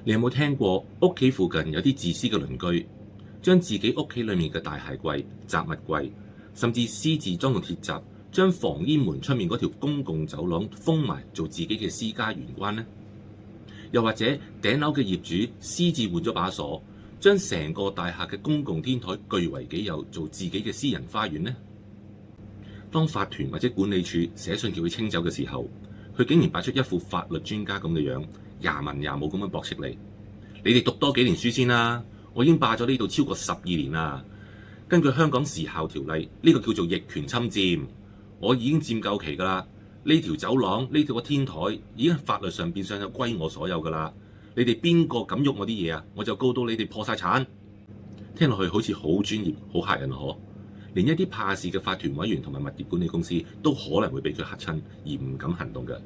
你有冇聽過屋企附近有啲自私嘅鄰居，將自己屋企裡面嘅大鞋櫃、雜物櫃，甚至私自裝個鐵閘，將防煙門出面嗰條公共走廊封埋，做自己嘅私家玄關呢？又或者頂樓嘅業主私自換咗把鎖，將成個大廈嘅公共天台據為己有，做自己嘅私人花園呢？當法團或者管理處寫信叫佢清走嘅時候，佢竟然擺出一副法律專家咁嘅樣，廿文廿武咁樣駁斥你。你哋讀多幾年書先啦，我已經霸咗呢度超過12年啦。根據香港時效條例，呢個叫做逆權侵佔，我已經佔夠期㗎啦。呢條走廊、呢條個天台已經法律上變相就歸我所有㗎啦。你哋邊個敢喐我啲嘢啊？我就告到你哋破晒產。聽落去好似好專業、好嚇人可，連一啲怕事嘅法團委員同埋物業管理公司都可能會被佢嚇親而唔敢行動嘅。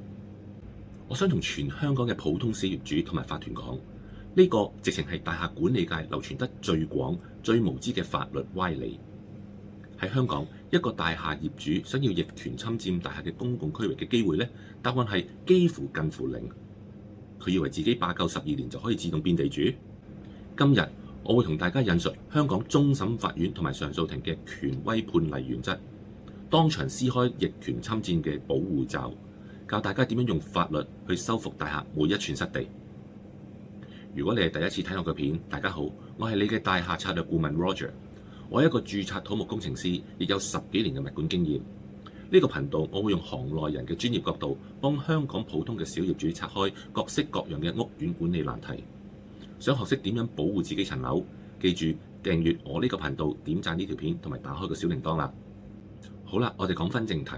我想同全香港嘅普通小業主同埋法團講，呢個直情係大廈管理界流傳得最廣、最無知嘅法律歪理。喺香港，一個大廈業主想要逆權侵佔大廈嘅公共區域嘅機會呢，答案係幾乎近乎零。佢以為自己霸夠12年就可以自動變地主？今日我會同大家引述香港終審法院同埋上訴庭嘅權威判例原則，當場撕開逆權侵佔嘅保護罩，教大家點樣用法律去修復大廈每一寸失地。如果你係第一次睇我嘅片，大家好，我係你嘅大廈策略顧問 Roger。我係一個註冊土木工程師，亦有10幾年嘅物管經驗。呢個頻道我會用行內人嘅專業角度，幫香港普通嘅小業主拆開各式各樣嘅屋苑管理難題。想學識點樣保護自己層樓，記住訂閱我呢個頻道，點讚呢條片同埋打開個小鈴鐺啦。好啦，我哋講返正題。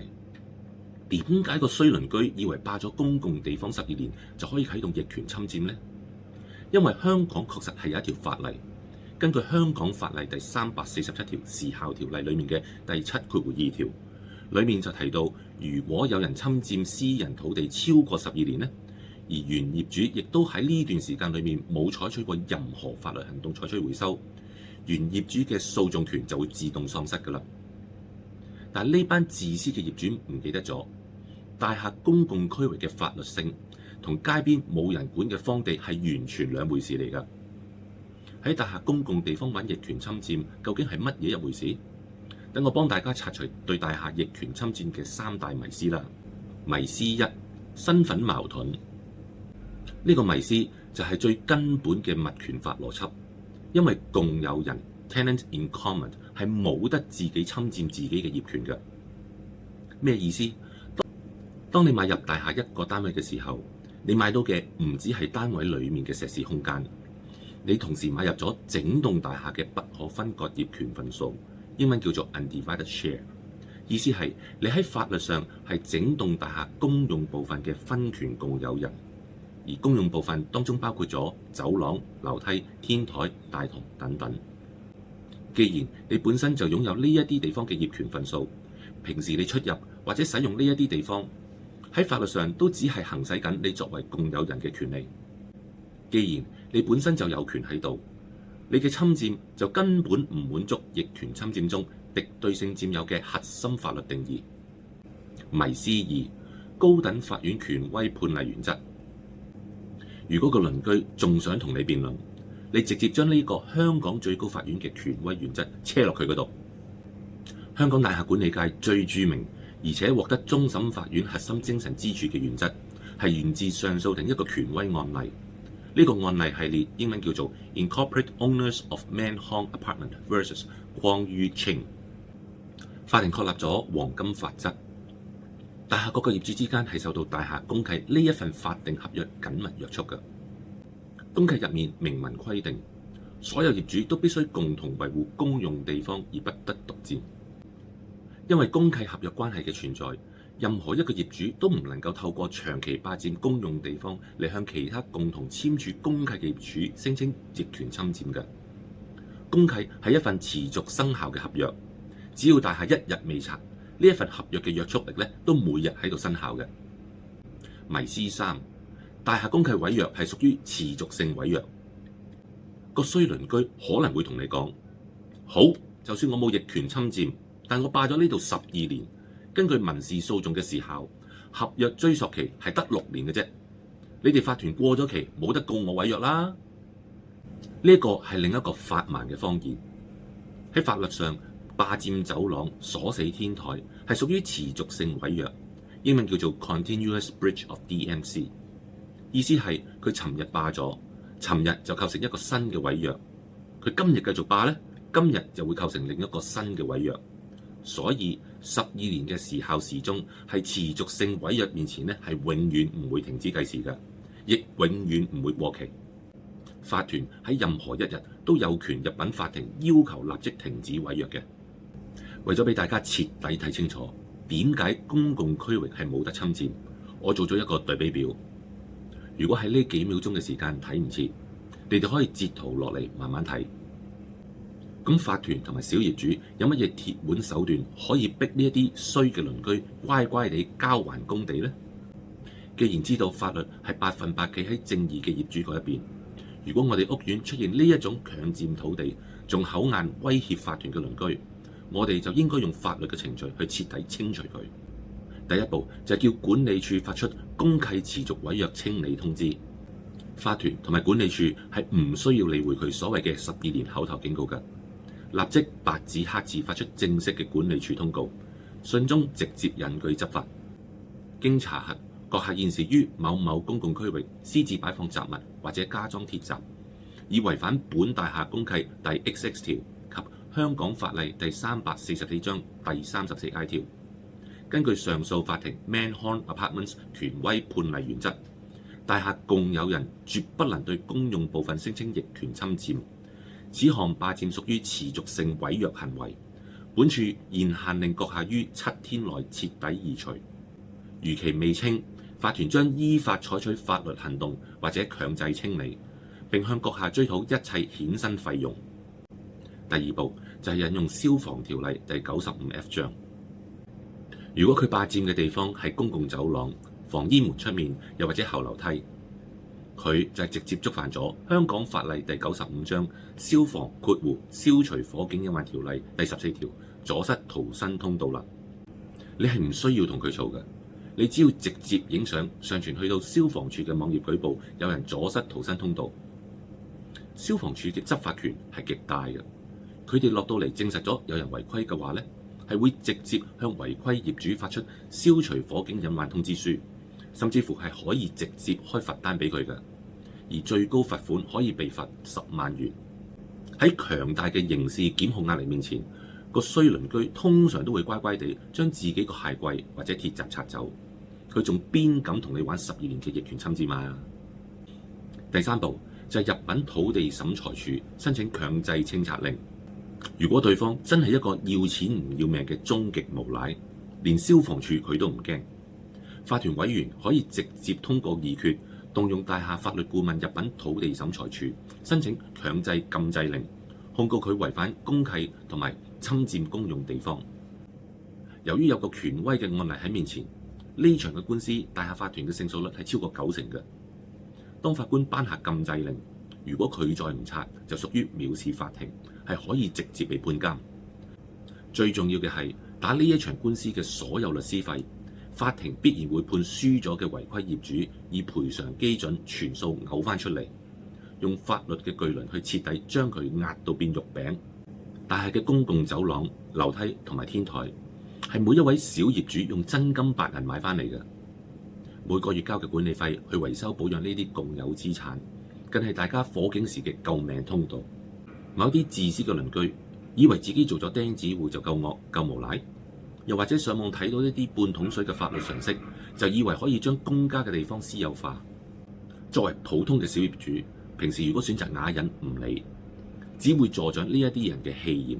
點解個衰鄰居以為霸咗公共地方12年就可以啟動逆權侵佔呢？因為香港確實係有一條法例，根據香港法例第347條時效條例裡面嘅第7.2條，裡面就提到，如果有人侵佔私人土地超過12年呢，而原業主亦都喺呢段時間裡面冇採取過任何法律行動採取回收，原業主嘅訴訟權就會自動喪失㗎啦。但係呢班自私嘅業主唔記得咗，大廈公共區域嘅法律性同街邊冇人管嘅荒地係完全兩回事嚟㗎。喺大廈公共地方玩逆權侵佔，究竟係乜嘢一回事？等我幫大家拆除對大廈逆權侵佔嘅3大迷思啦。迷思1：身份矛盾。呢個迷思就係最根本嘅物權法邏輯，因為共有人 tenant in common 係冇得自己侵佔自己嘅業權嘅。咩意思？當你買入大廈一個單位嘅時候，你買到嘅唔只係單位裡面嘅石屎空間，你同時買入咗整棟大廈嘅不可分割業權份數，英文叫做 undivided share。意思係你喺法律上係整棟大廈公用部分嘅分權共有人，而公用部分當中包括咗走廊、樓梯、天台、大堂等等。既然你本身就擁有呢一啲地方嘅業權份數，平時你出入或者使用呢一啲地方，喺法律上都只係行使緊你作為共有人嘅權利。既然你本身就有權喺度，你嘅侵佔就根本唔滿足逆權侵佔中敵對性佔有嘅核心法律定義。迷思2：高等法院權威判例原則。如果個鄰居仲想同你辯論，你直接將呢個香港最高法院嘅權威原則車落佢嗰度。香港大廈管理界最著名而且獲得終審法院核心精神支柱嘅原則，係源自上訴庭一個權威案例。呢個案例系列英文叫做 Incorporate Owners of Man Hong Apartment vs. Kwong Yu Ching。法庭確立咗黃金法則，大廈各個業主之間係受到大廈公契呢一份法定合約緊密約束嘅。公契入面明文規定，所有業主都必須共同維護公用地方而不得獨佔。因為公契合約關係嘅存在，任何一個業主都唔能夠透過長期霸佔公用地方嚟向其他共同簽署公契嘅業主聲稱逆權侵佔嘅。公契係一份持續生效嘅合約，只要大廈一日未拆，呢一份合約嘅約束力都每日喺度生效嘅。迷思3：大廈公契違約係屬於持續性違約。個衰鄰居可能會同你講：好，就算我冇逆權侵佔，但我霸咗呢度12年，根據民事訴訟嘅時效，合約追溯期係得6年嘅啫。你哋法團過咗期，冇得告我毀約啦。呢個係另一個發盲嘅謊言。喺法律上，霸佔走廊、鎖死天台係屬於持續性毀約，英文叫做 Continuous Breach of DMC。意思係佢尋日霸咗，尋日就構成一個新嘅毀約。佢今日繼續霸呢，今日就會構成另一個新嘅毀約。所以12年嘅時效時鐘係持續性毀約面前呢，係永遠唔會停止計時嘅，亦永遠唔會過期。法團喺任何一日都有權入稟法庭要求立即停止毀約嘅。為咗俾大家徹底睇清楚點解公共區域係冇得侵佔，我做咗一個對比表。如果喺呢幾秒鐘嘅時間睇唔切，你哋可以截圖落嚟慢慢睇。咁法團同埋小業主有乜嘢鐵腕手段可以逼呢一啲衰嘅鄰居乖乖地交還公地呢？既然知道法律係100%企喺正義嘅業主嗰一邊，如果我哋屋苑出現呢一種強佔土地，仲口硬威脅法團嘅鄰居，我哋就應該用法律嘅程序去徹底清除佢。第一步就係叫管理處發出公契持續毀約清理通知。法團同埋管理處係唔需要理會佢所謂嘅12年口頭警告嘅，立即白紙黑字發出正式嘅管理處通告，信中直接引據執法。經查核，閣下現時於某某公共區域私自擺放雜物或者加裝鐵閘，以違反本大廈公契第 XX 條及香港法例第344章第34I 條。根據上訴法庭 Manhorn Apartments 權威判例原則，大廈共有人絕不能對公用部分聲稱逆權侵佔。此項霸佔屬於持續性毀約行為，本處現限令閣下於7天內徹底移除。逾期未清，法團將依法採取法律行動或者強制清理，並向閣下追討一切衍生費用。第二步就係引用消防條例第95F 章。如果佢霸佔嘅地方係公共走廊、防煙門出面，又或者後樓梯，佢就係直接觸犯咗香港法例第95章消防消除火警隱患條例第14條阻塞逃生通道啦。你係唔需要同佢嘈嘅，你只要直接影相上傳去到消防處嘅網頁舉報有人阻塞逃生通道。消防處嘅執法權係極大嘅，佢哋落到嚟證實咗有人違規嘅話呢，係會直接向違規業主發出消除火警隱患通知書，甚至乎係可以直接開罰單俾佢嘅，而最高罰款可以被罰10萬元。喺強大嘅刑事檢控壓力面前，個衰鄰居通常都會乖乖地將自己個鞋櫃或者鐵閘拆走，佢仲邊敢同你玩12年嘅逆權侵佔啊？第三步就係入稟土地審裁處申請強制清拆令。如果對方真係一個要錢唔要命嘅終極無賴，連消防處佢都唔驚，法團委員可以直接通過議決，動用大廈法律顧問入稟土地審裁處申請強制禁制令，控告佢違反公契同埋侵佔公用地方。由於有個權威嘅案例喺面前，呢場嘅官司大廈法團嘅勝訴率係超過90%嘅。當法官頒下禁制令，如果佢再唔拆，就屬於藐視法庭，係可以直接被判監。最重要嘅係打呢一場官司嘅所有律師費，法庭必然會判輸咗嘅違規業主以賠償基準全數嘔翻出嚟，用法律嘅巨輪去徹底將佢壓到變肉餅。大廈嘅公共走廊、樓梯同埋天台係每一位小業主用真金白銀買翻嚟嘅，每個月交嘅管理費去維修保養呢啲共有資產，更係大家火警時嘅救命通道。某啲自私嘅鄰居以為自己做咗釘子戶就夠惡夠無賴，又或者上網睇到一啲半桶水嘅法律常識，就以為可以將公家嘅地方私有化。作為普通嘅小業主，平時如果選擇啞忍唔理，只會助長呢一啲人嘅氣焰，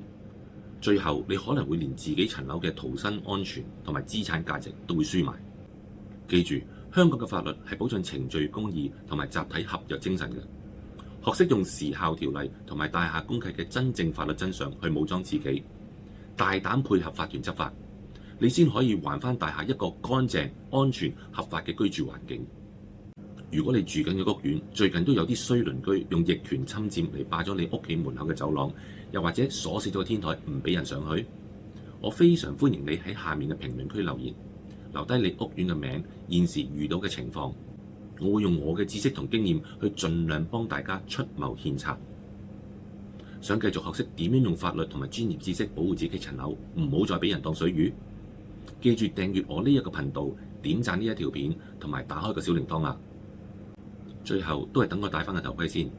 最後你可能會連自己層樓嘅逃生安全同埋資產價值都會輸埋。記住，香港嘅法律係保障程序公義同埋集體合約精神嘅。學識用時效條例同埋大廈公契嘅真正法律真相去武裝自己，大膽配合法團執法，你先可以還返大廈一個乾淨、安全、合法嘅居住環境。如果你住緊嘅屋苑最近都有啲衰鄰居用逆權侵佔嚟霸咗你屋企門口嘅走廊，又或者鎖死咗個天台唔俾人上去，我非常歡迎你喺下面嘅評論區留言，留低你屋苑嘅名、現時遇到嘅情況。我會用我嘅知識同經驗去盡量幫大家出謀獻策。想繼續學識點樣用法律同埋專業知識保護自己層樓，唔好再俾人當水魚。記住訂閱我呢一個頻道，點讚呢一條片，同埋打開個小鈴鐺啊！最後都係等我戴翻個頭盔先。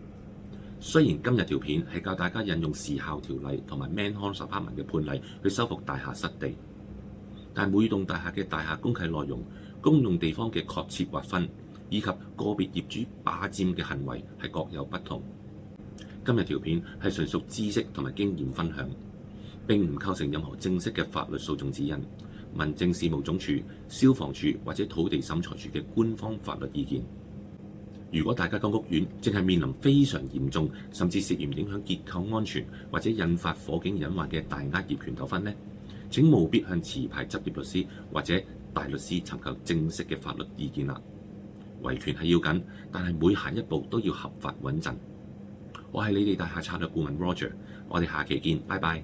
雖然今日條片係教大家引用時效條例同埋 Manhunt Apartment 嘅判例去修復大廈失地，但每棟大廈嘅大廈公契內容、公用地方嘅確切劃分，以及個別業主霸佔嘅行為係各有不同。今日條片係純屬知識同埋經驗分享，並唔構成任何正式嘅法律訴訟指引、民政事務總署、消防處或者土地審裁處嘅官方法律意見。如果大家嘅屋苑正係面臨非常嚴重，甚至涉嫌影響結構安全或者引發火警隱患嘅大額業權糾紛呢，請務必向持牌執業律師或者大律師尋求正式嘅法律意見啦。維權係要緊，但係每行一步都要合法穩陣。我係你哋大廈策略顧問 Roger，我哋下期見，拜拜。